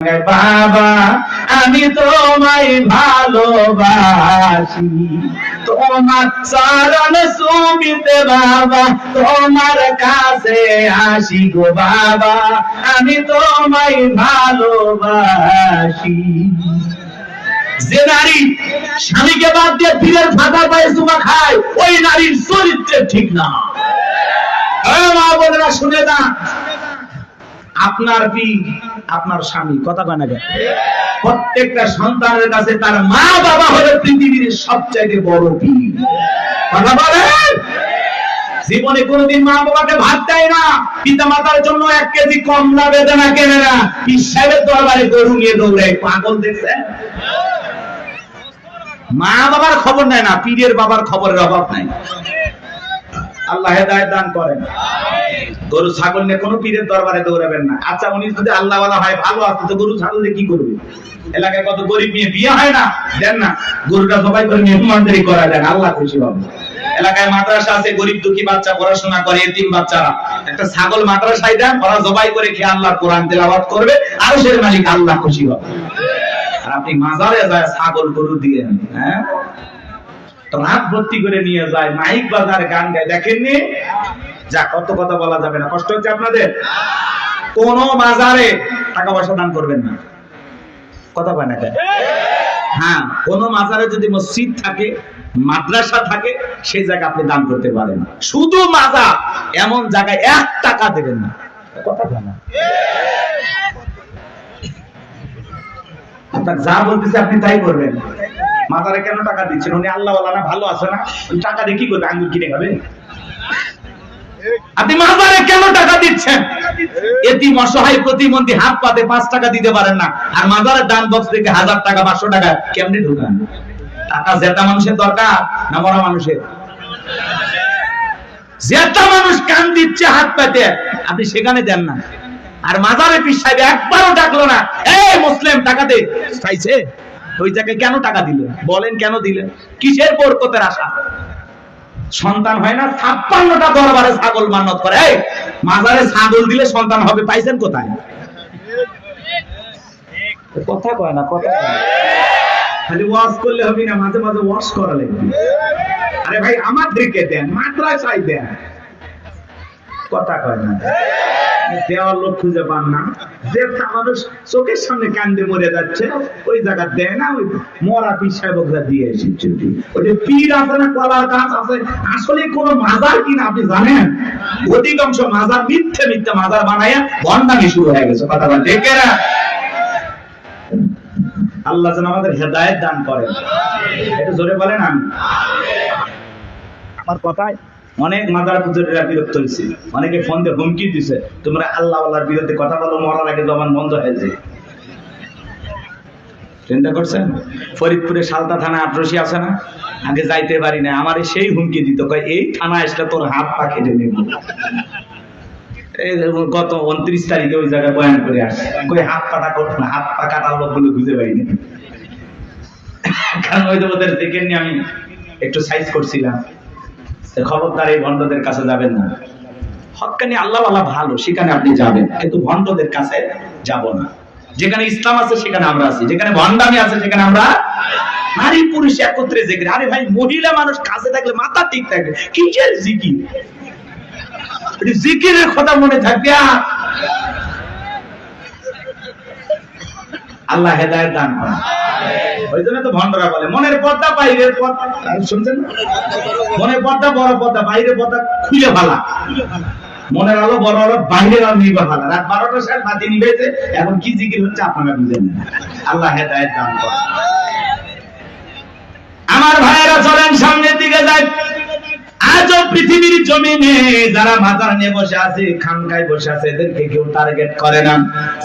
বাবা আমি তোমায় ভালোবাসি, তোমার চরণ সুমিতে বাবা তোমার কাছে আসি গো বাবা আমি তোমায় ভালোবাসি। যে নারী স্বামীকে বাদ দিয়ে পীরের ফাঁকা পায়ে চুমা খায় ওই নারীর চরিত্র ঠিক না। মা বোনেরা শুনে না, আপনার পীর আপনার স্বামী, কথা কয় না কেন? প্রত্যেকটা সন্তানের কাছে তার মা বাবা হলো পৃথিবীর সবচাইতে বড় পীর। কথা বলেন। জীবনে কোনোদিন মা বাবাকে ভাত দেয় না, পিতা মাতার জন্য 1 কেজি কমলা বেদানা কেনে না, পীর সাহেবের দরবারে গরু নিয়ে দৌড়ায়। পাগল দেখছেন? মা বাবার খবর নেয় না, পীরের বাবার খবরের অভাব নাই। আল্লাহ হেদায়েত দান করেন। গরু ছাগল নিয়ে কোনো পীরের দরবারে দৌড়াবেন না। আচ্ছা উনি যদি আল্লাহওয়ালা হয়, ভালো আছে, তো গরু ছাগল দিয়ে কি করবে? এলাকায় কত গরিব নিয়ে বিয়ে হয় না, দেন না, গরুটা সবাই করে মেহমানদারি করা দেন, আল্লাহ খুশি হবে। এলাকায় মাদ্রাসা আছে, গরিব দুঃখী বাচ্চা পড়াশোনা করে, এতিম বাচ্চারা, একটা ছাগল মাদ্রাসায় দেন, ওরা জবাই করে খেয়ে আল্লাহর কোরআন তেলাওয়াত করবে, আর সেই মালিক আল্লাহ খুশি হবে। আর আপনি মাজারে যায় ছাগল গরু দিয়ে, হ্যাঁ রাত ভর্তি করে নিয়ে যায়, মাইক বাজার গান গায়, দেখেননি? যা কত কথা বলা যাবে না, কষ্ট হচ্ছে আপনাদের। কোন মাজারে টাকা পয়সা দান করবেন না, কথা কয় না কেন? হ্যাঁ, কোন মাজারে যদি মসজিদ থাকে, মাদ্রাসা থাকে, সেই জায়গায় আপনি দান করতে পারেন। শুধু মাজার এমন জায়গায় 1 টাকা দেবেন না, কথা কয় না? আপনার যা বলতেছে আপনি তাই করবেন। মাজারে কেন টাকা দিচ্ছেন? উনি আল্লাহওয়ালা না, ভালো আছে না, টাকা দিয়ে কি করবে? আঙ্গুর কিনে খাবে? আপনি মাজারে কেন টাকা দিচ্ছেন? এতিম অসহায় প্রতিবন্ধী হাত পাতে 5 টাকা দিতে পারেন না, আর মাজারের দান বক্স থেকে 1000 টাকা 500 টাকা কেমনে ঢোকান? টাকা জেতা মানুষের দরকার না মরা মানুষের? জেতা মানুষ কান দিচ্ছে হাত পাতে, আপনি সেখানে দেন না। আর মাজারে পীর সাহেব একবারও ডাকলো না, এই মুসলিম টাকা দে, চাইছে? ওই জায়গায় কেন টাকা দিলেন? বলেন কেন দিলেন? কিসের বরকতের আশা? সন্তান হয় না, 56টা দরবারে ছাগল মান্নত করে, এই মাজারে ছাগল দিলে সন্তান হবে, পাইছেন কোথায়? কথা কয় না, কথা খালি ওয়াজ করলে হবে না, মাঝে মাঝে ওয়াজ করা লাগবে। আরে ভাই আমাদেরকে দেন, মাদ্রাসায় দেন, কথা কয় না। দেওয়ার লোক খুঁজে পান না, যে মানুষ চোখের সামনে কান্দে মরে যাচ্ছে ওই জায়গা দেয় না, ওই মরা পীর সাহেবরা দিয়ে এসেছে। ওই যে পীর আছে না, কলার গাছ আছে, আসলে কোন মাজার কিনা আপনি জানেন? অধিকাংশ মাজার মিথ্যে মিথ্যে মাজার বানায় ভণ্ডামি শুরু হয়ে গেছে, কথা বলেন ঠিক না? আল্লাহ যেন আমাদের হেদায়েত দান করেন, একটু জোরে বলেন আমিন। আমার কথায় অনেক মাজার পুজোরা বিরক্ত হয়েছে, অনেকে ফোন দিয়ে হুমকি দিছে, তোমরা আল্লাহ আল্লাহর বিরুদ্ধে কথা বলো, মরার আগে জবান বন্ধ হয়ে যায়। চিন্তা করছেন? ফরিদপুরে সালতা থানা আটরশি আছে না, আগে যাইতে পারি না, আমার সেই হুমকি দিত, কয় এই থানা আসলে তোর হাত পা কেটে নেব। গত 29 তারিখে ওই জায়গায় বয়ান করে আসে, কই হাত পাটা করত না, হাত পা কাটার লোকগুলো খুঁজে পাইনি, কারণ ওই ওদের দেখে নিয়ে আমি একটু সাইজ করছিলাম। খবরদার এই ভণ্ডদের কাছে যাবেন না। হক্কানি আল্লাহওয়ালা ভালো, সেখানে আপনি যাবেন, কিন্তু ভণ্ডদের কাছে যাব না। যেখানে ইসলাম আছে সেখানে আমরা আছি, যেখানে ভণ্ডামি আছে সেখানে আমরা। নারী পুরুষ একত্রে জিকির। আরে ভাই, মহিলা মানুষ কাছে থাকলে মাথা ঠিক থাকে, কিসের জিকির? জিকিরের কথা মনে থাকবে। আল্লাহ হেদায়েত দান করেন। ওই জন্য তো ভণ্ডরা বলে মনের পর্দা বাইরের পর্দা, শুনছেন? মনের পর্দা বড় পর্দা, বাইরের পর্দা খুলে ফেলা। মনের আলো বড় আলো, বাইরের আলো নিভে ফেলা। রাত 12টা সাল বাতি নিভেছে, এখন কি জিকির হচ্ছে আপনারা বুঝেন না। আল্লাহ হেদায়েত দান করেন। আমার ভাইয়েরা চলেন সামনের দিকে যাই। আজও পৃথিবীর জমিনে যারা মাজার নিয়ে বসে আছে, খানকায় বসে আছে, এদেরকে কেউ টার্গেট করে না।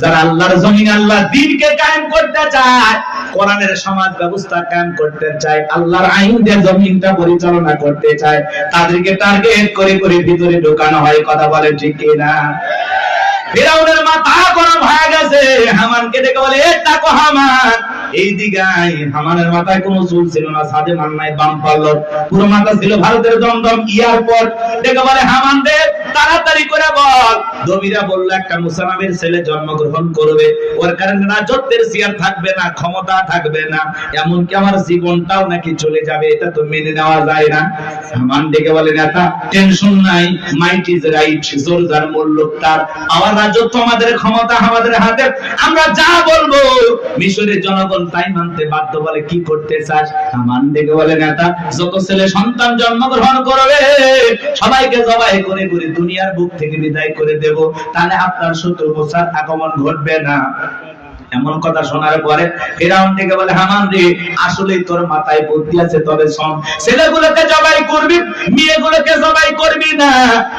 যারা আল্লাহর জমিনে আল্লাহর দ্বীনকে কায়েম করতে চায়, কোরআনের সমাজ ব্যবস্থা কায়েম করতে চায়, আল্লাহর আইন দিয়ে জমিনটা পরিচালনা করতে চায়, তাদেরকে টার্গেট করে করে ভিতরে ঢোকানো হয়। কথা বলে ঠিক কিনা? ফিরাউনের মাথা গরম হয়ে গেছে, হামানকে ডেকে বলে, এ দেখো হামান এই দিকে হামানের মাথায় কোনো চুল ছিল না, সাদে মান্নায় বাম পারলো, পুরো মাথা ছিল ভারতের দমদম এয়ারপোর্ট। দেখে বলে হামান রে তাড়াতাড়ি করে বল। দবিরা বলল একটা মুসা নামের ছেলে জন্মগ্রহণ করবে, ওর কারণে রাজত্বের চেয়ার থাকবে না, ক্ষমতা থাকবে না, এমনকি আমার জীবনটাও নাকি চলে যাবে, এটা তো মেনে নেওয়া যায় না। হামান ডেকে বলে নেতা টেনশন নাই, মাইট ইজ রাইট, জোর যার মূল্য তার, আমার রাজত্ব আমাদের, ক্ষমতা আমাদের হাতে, আমরা যা বলবো মিশরের জনগণ তাই মানতে বাধ্য। বলে কি করতে চাস? হামান ডেকে বলে নেতা যত ছেলে সন্তান জন্মগ্রহণ করবে সবাইকে জবাই করে করে দুনিয়ার বুক থেকে বিদায় করে দেব, তাহলে আপনার শত্রু মুসার আগমন ঘটবে না। এমন কথা শোনার পরে ফিরাউন থেকে বলে হামান রে আসলেই তোর মাথায় বুদ্ধি আছে, তবে শোন, ছেলেগুলোকে জবাই করবি, মেয়েগুলোকে জবাই করবি না,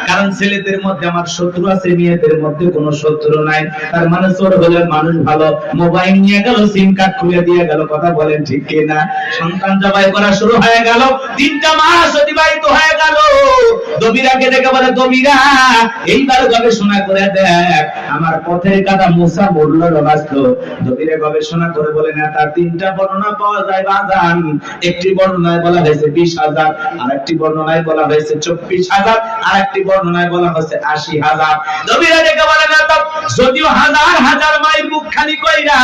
কারণ ছেলেদের মধ্যে আমার শত্রু আছে, মেয়েদের মধ্যে কোনো শত্রু নাই। তার মানে চোর হলে মানুষ ভালো, মোবাইল নিয়ে গেল, সিম কার্ড খুলে দিয়ে গেল, কথা বলেন ঠিক কিনা? সন্তান জবাই করা শুরু হয়ে গেল, 3টা মাস অতিবাহিত হয়ে গেল। দবিরাকে দেখে বলে দবিরা এইবার গবেষণা করে দেখ আমার পথের কাটা মুসা মরল না বাঁচলো। দবিরে গবেষণা করে বলে না তার 3টা বর্ণনা পাওয়া যায় বাজান। একটি বর্ণনায় বলা হয়েছে 20,000, আরেকটি বর্ণনায় বলা হয়েছে 24,000, আরেকটি বর্ণনায় বলা হয়েছে 80,000। দবিরে দেখে বলে না তো যদিও হাজার হাজার মাইল মুখ খালি কইরা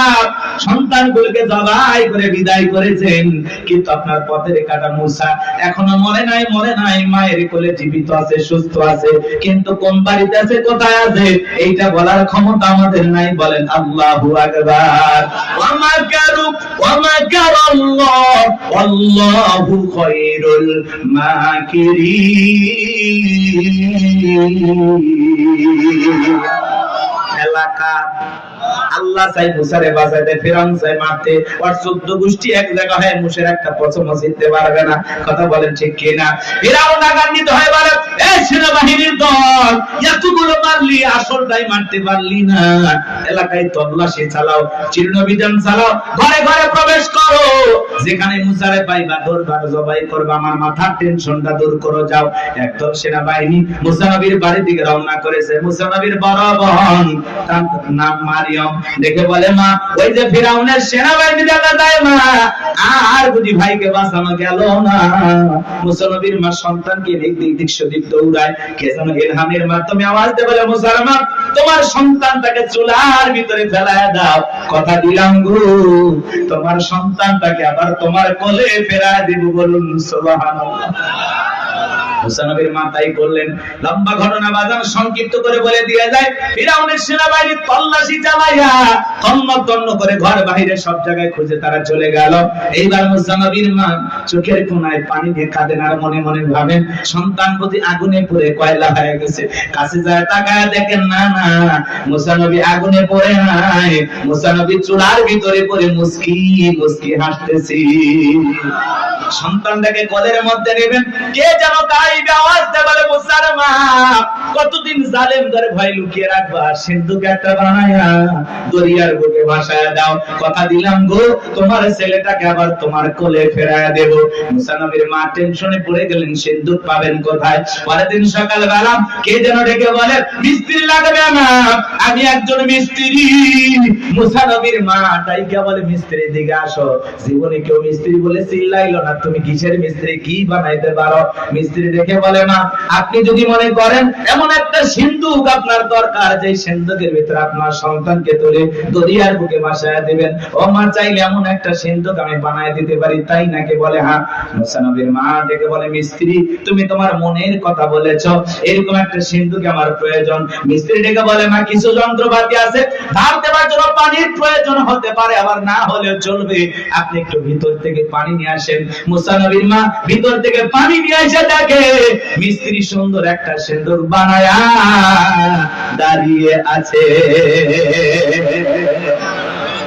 সন্তানগুলোকে জবাই করে বিদায় করেছেন, কিন্তু আপনার পথের কাটা মুসা এখনো মরে নাই, মরে নাই, মায়ের কোলে জীবিত আছে, সুস্থ আছে, কিন্তু কোন বাড়িতে আছে, কোথায় আছে, এইটা বলার ক্ষমতা আমাদের নাই। বলেন আল্লাহু আকবার। ওয়া মাকারু ওয়া মাকারাল্লাহ আল্লাহু খায়রুল মাকিরিন। এলাকা আল্লাহ চাই মুসারে বাঁচাইতে, ফিরাউন চাই মারতে, আর 14 গোষ্ঠী এক জায়গা হয় মুসের একটা পছন্দ জিততে পারবে না, কথা বলেন ঠিক কিনা? ফিরাউন আগান্বিত হয়ে বলে এই সেনাবাহিনীর দল এতগুলো মারলি, আসলটাই মারতে পারলি না, এলাকায় তল্লাশি চালাও, চিরনবিধান চালাও, ঘরে ঘরে প্রবেশ করো, যেখানে মুসারে পাইবা দরবার জবাই করবা, আমার মাথার টেনশনটা দূর করো, যাও। একদল সেনাবাহিনী মুসা নবীর বাড়ির দিকে রওনা করেছে। মুসা নবীর বড় বোন, তার নাম মারিয়ম, দেখে বলে মা ওই যে ফিরাউনের সেনাবাহিনী দেখা যায় মা, আর বুঝি ভাইকে বাঁচানো গেল না। মুসা নবীর মা সন্তানকে দিক সেদিক দৌড়ায়, কে যেন ইলহামের মাধ্যমে আওয়াজ দেয় বলে মুসলমান তোমার সন্তানটাকে চুলার ভিতরে ফেলায় দাও, কথা দিলাম গো তোমার সন্তানটাকে আবার তোমার কোলে ফেরায় দিব, বলুন সুবহানাল্লাহ। মুসা নবীর মা তাই করলেন। লম্বা ঘটনা বাজার সংক্ষিপ্ত করে বলে দিয়ে যায়, ফিরাউনের সেনাবাহিনী তল্লাশি চালাইয়া তন্ন তন্ন করে ঘর বাইরে সব জায়গায় খুঁজে তারা চলে গেল। এইবার মুসা নবীর মা চোখের কোণায় পানি দিয়ে কাঁদেন আর মনে মনে ভাবেন সন্তান প্রতি আগুনে পুড়ে কয়লা হয়ে গেছে। কাছে যায় তাকায় দেখেন না না, মুসা নবী আগুনে পড়ে নাই, মুসা নবী চুলার ভিতরে পড়ে মুস্কি মুস্কি হাসতেছি। সন্তানটাকে কোলের মধ্যে নেবেন, কে যেন গাইবে আওয়াজ দেয় বলে মুসার মা কতদিন জালেম ধরে ভয় লুকিয়ে রাখবা, সিন্ধুকে একটা বানায়া দরিয়ার বুকে ভাসায়া দাও, কথা দিলাম গো তোমার ছেলেটাকে আবার তোমার কোলে ফেরায়া দেব। মুসা নবীর মা টেনশনে পড়ে গেলেন, সিন্ধুক পাবেন কোথায়? পরের দিন সকালবেলা কে যেন ডেকে বলে মিস্ত্রি লাগবে আমার, আমি একজন মিস্ত্রি। মুসা নবীর মা ডাইকা বলে মিস্ত্রি দিকে আসো। জীবনে কেউ মিস্ত্রি বলে চিল্লাইলো না, তুমি কিসের মিস্ত্রি, কি বানাইতে পারো? মিস্ত্রি দেখে বলে মা আপনি যদি মনে করেন এমন একটা সিন্ধুক আপনার দরকার, যে সিন্ধুকের ভিতরে আপনার সন্তানকে তুলে দরিয়ার বুকে ভাসায়া দিবেন, ও মা চাইলে এমন একটা সিন্ধুক আমি বানায় দিতে পারি, তাই নাকি? বলে হ্যাঁ। মুসা নবীর মা ডেকে বলে মিস্ত্রি তুমি তোমার মনের কথা বলেছ, এরকম একটা সিন্ধুক আমার প্রয়োজন। মিস্ত্রি ডেকে বলে মা কিছু যন্ত্রপাতি আছে, ধার দেওয়ার জন্য পানির প্রয়োজন হতে পারে, আবার না হলেও চলবে, আপনি একটু ভিতর থেকে পানি নিয়ে আসেন। মুসা নবীর মা ভিতর থেকে পানি নিয়ে এসে দেখে মিস্ত্রি সুন্দর একটা সিন্ধুক বানায়া দাঁড়িয়ে আছে।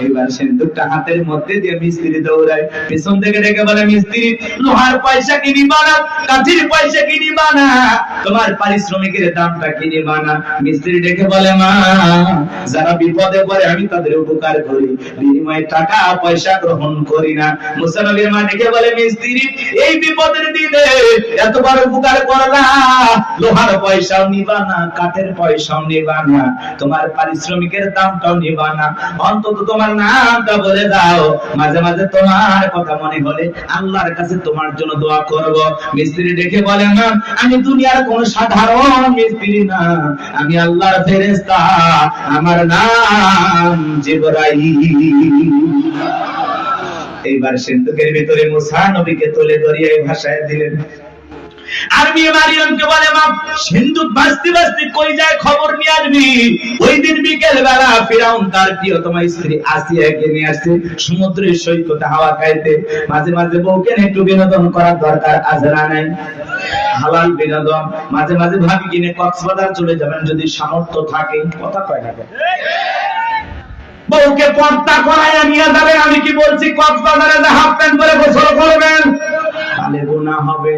এবার সিন্ধুকটা হাতের মধ্যে দিয়ে মিস্ত্রি দৌড়ায়, পিছন থেকে ডেকে বলে মিস্ত্রি লোহার পয়সা কি নিবা না, কাঠির পয়সা কি নিবা না, তোমার পারিশ্রমিকের দামটা কি নিবা না? মিস্ত্রি ডেকে বলে মা যারা বিপদে পড়ে আমি তাদের উপকার করি, বিনিময়ে টাকা পয়সা গ্রহণ করি না। মুসা নবীর মা ডেকে বলে মিস্ত্রি এই বিপদের দিনে এতবার উপকার করলা, লোহার পয়সাও নিবা না, কাঠের পয়সাও নিবা না, তোমার পারিশ্রমিকের দামটাও নিবা না, অন্তত তোমার নামটা বলে দাও, মাঝে মাঝে তোমার কথা মনে হলে আল্লাহর কাছে তোমার জন্য দোয়া করব। মিস্ত্রি ডেকে বলে না, আমি দুনিয়ার কোন সাধারণ মিস্ত্রি না, আমি আল্লাহর ফেরেশতা, আমার নাম জিবরাইল। এইবার সিন্ধুকের ভিতরে মুসা নবীকে তুলে ধরিয়ে এই ভাষায় দিলেন। আর মেয়ে মারিয়ামকে বলে, মা সিন্ধুক ভাসতে ভাসতে কই যায় খবর নিয়ে আসবি। ওই দিন বিকেল বেলা ফিরাউন তার প্রিয়তমা স্ত্রী আসিয়াকে নিয়ে আসছে সমুদ্রের সৈকতে হাওয়া খাইতে। মাঝে মাঝে বউকে একটু বিনোদন করার দরকার আছে না নাই? হালাল বিনোদন। মাঝে মাঝে ভাবি কিনে কক্সবাজার চলে যাবেন যদি সামর্থ্য থাকে। কথা কয় না বউকে পর্দা করায় নিয়ে যাবেন। আমি কি বলছি কক্সবাজারে হাফ প্যান্ট পরে গোসল করবেন, তাহলে গুনাহ হবে।